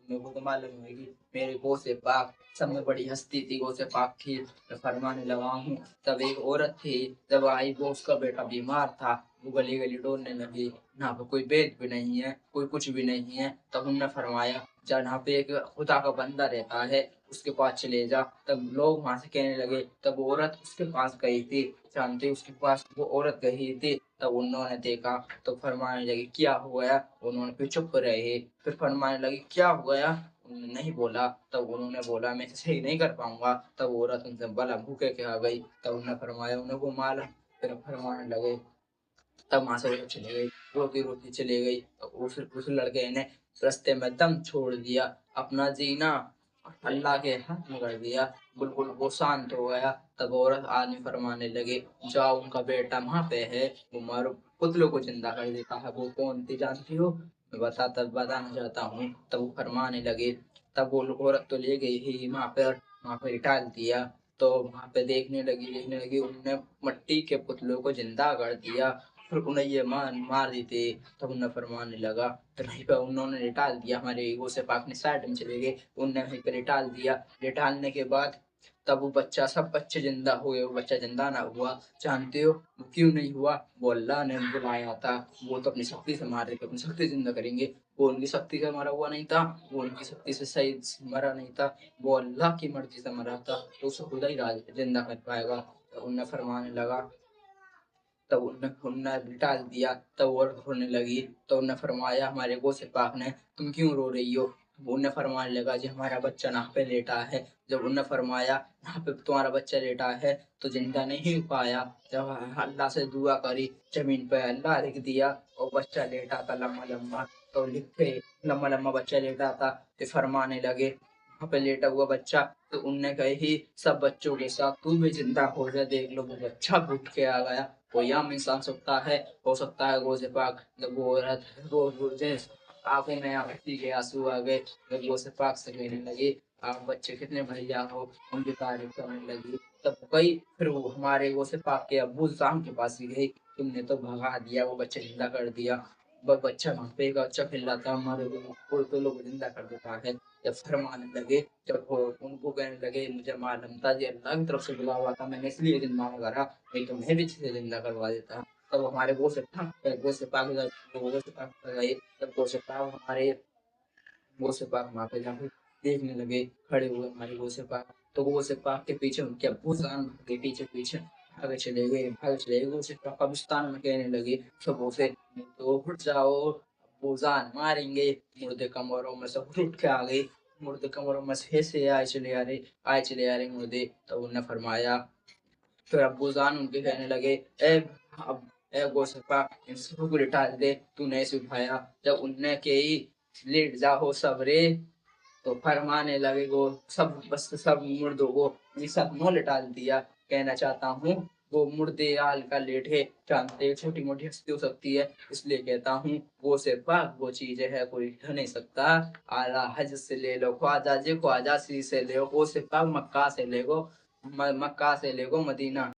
मेरे को तो मालूम है कि मेरे गौस पाक सब में बड़ी हस्ती थी, गौस पाक की। मैं फरमाने लगा हूँ, तब एक औरत थी, जब आई वो उसका बेटा बीमार था, वो गली गली डोलने लगी, यहाँ पे कोई बेद भी नहीं है, कोई कुछ भी नहीं है। तब उन्होंने फरमाया, जहाँ पे एक खुदा का बंदा रहता है उसके पास चले जा। तब लोग वहां से कहने लगे, तब वो औरत उसके पास गई थी, जानते उसके पास वो औरत गई थी। तब उन्होंने देखा तो फरमाने लगी, क्या हो गया? उन्होंने फिर चुप रहे, फिर फरमाने लगी, क्या हो गया? उन्होंने नहीं बोला। तब उन्होंने बोला, मैं सही नहीं कर पाऊंगा। तब औरत उनसे भला भूखे के आ गई। तब उन्होंने फरमाया, उन्हें वो माल। फिर फरमाने लगे, तब वहां से वो चले गई, रोती रोती चली गई। तो उस लड़के ने रास्ते में दम छोड़ दिया, अपना जीना अल्लाह के हाथ में कर दिया, बिल्कुल वो शांत हो गया। तब औरत आदमी फरमाने लगे, जाओ उनका बेटा वहां पे है, वो मारो पुतलों को जिंदा कर देता है। वो कौन थी जानती हो? मैं बताना चाहता हूँ। तब वो फरमाने लगे, तब वो औरत तो ले गई ही वहां पर डाल दिया। तो वहां पे देखने लगी, उनने मट्टी के पुतलों को जिंदा कर दिया, फिर उन्हें ये मार दी थी। तब उन्हें फरमाने लगा, तो नहीं पे उन्होंने लिटाल दिया, हमारे गौसे पाक ने साइड में चले गए, उनने वहीं पे लिटाल दिया। लिटालने के बाद तब वो बच्चा, सब बच्चे जिंदा हुए, वो बच्चा जिंदा ना हुआ। जानते हो वो क्यों नहीं हुआ? वो अल्लाह ने बुलाया था। वो तो अपनी शक्ति से मार रहे थे, अपनी शक्ति जिंदा करेंगे। वो उनकी शक्ति से मरा हुआ नहीं था, वो उनकी शक्ति से सही मरा नहीं था, वो अल्लाह की मर्जी से मरा था, तो उसे खुदा ही जिंदा कर पाएगा। तो उन्हें फरमाने लगा, तब उन्हें डाल दिया। तब वो रोने लगी। तो उन्हें फरमाया, हमारे गौसे पाक ने, तुम क्यों रो रही हो? उन्हें फरमाने लगा, जी हमारा बच्चा यहाँ पे लेटा है। जब उन्हें फरमाया, यहाँ पे तुम्हारा बच्चा लेटा है तो जिंदा नहीं हो पाया। जब अल्लाह से दुआ करी, जमीन पे अल्लाह लिख दिया और बच्चा लेटा था लम्बा लम्बा। तो लिखे लम्बा लम्बा बच्चा लेटा था। फिर फरमाने लगे, वहाँ पे लेटा हुआ बच्चा, तो उनने कही सब बच्चों के साथ तू भी जिंदा हो जा, देख लो। वो बच्चा उठ के आ गया। कोई आम इंसान सकता है, हो सकता है गौसे पाक। जब वो औरत रोजे आंखों में आंखी के आंसू आ गए। जब गौसे पाक से कहने लगे, आप बच्चे कितने बढ़िया हो, उनकी तारीफ करने लगी। तब गई, फिर वो हमारे गौसे पाक के अब्बू साहब के पास ही गई, तुमने तो भगा दिया, वो बच्चे जिंदा कर दिया। बच्चा वहां पे एक अच्छा खेल रहा था, हमारे को तो लोग जिंदा कर देता है। जब फरमाने लगे, जब वो उनको कहने लगे, मुझे मालूम था ये अल्लाह की तरफ से बुला हुआ था, मैंने इसलिए जिंदा करा, नहीं तो मैं भी इसे जिंदा करवा देता। तब हमारे वो से पाक गए। तब वो से पाक हमारे वो से पाक वहां पे जाके देखने लगे, खड़े हुए हमारे वो से पाक। तो वो से पाक के पीछे उनके अब्बू जान के पीछे पीछे भागे चले गए। वो से पाक कब्रिस्तान में कहने लगे सबों से, तो उठ जाओ, अब्बू जान मारेंगे। मुर्दे कमरों में सब उठ के आ गए, मुर्दे कमरों में से ऐसे आए चले आ रहे मुर्दे। तो उन्होंने फरमाया, फिर अब्बू जान उनके कहने लगे, ए अब ए गोसपा, इन सबको लिटा दे, तूने ऐसे उठाया। जब उनने के ही लेट जाओ सबरे, तो फरमाने लगे वो सब, बस सब मुर्दों को ये सब मुंह डाल दिया। कहना चाहता हूँ, वो मुर्दे आल का लेट है, जानते छोटी मोटी हस्ती हो सकती है, इसलिए कहता हूँ वो से पाक वो चीज है, कोई कह नहीं सकता। आला हज से ले लो, ख्वाजा जी ख्वाजा सी से ले लो, वो से पाक मक्का से ले गो, मक्का से ले गो मदीना।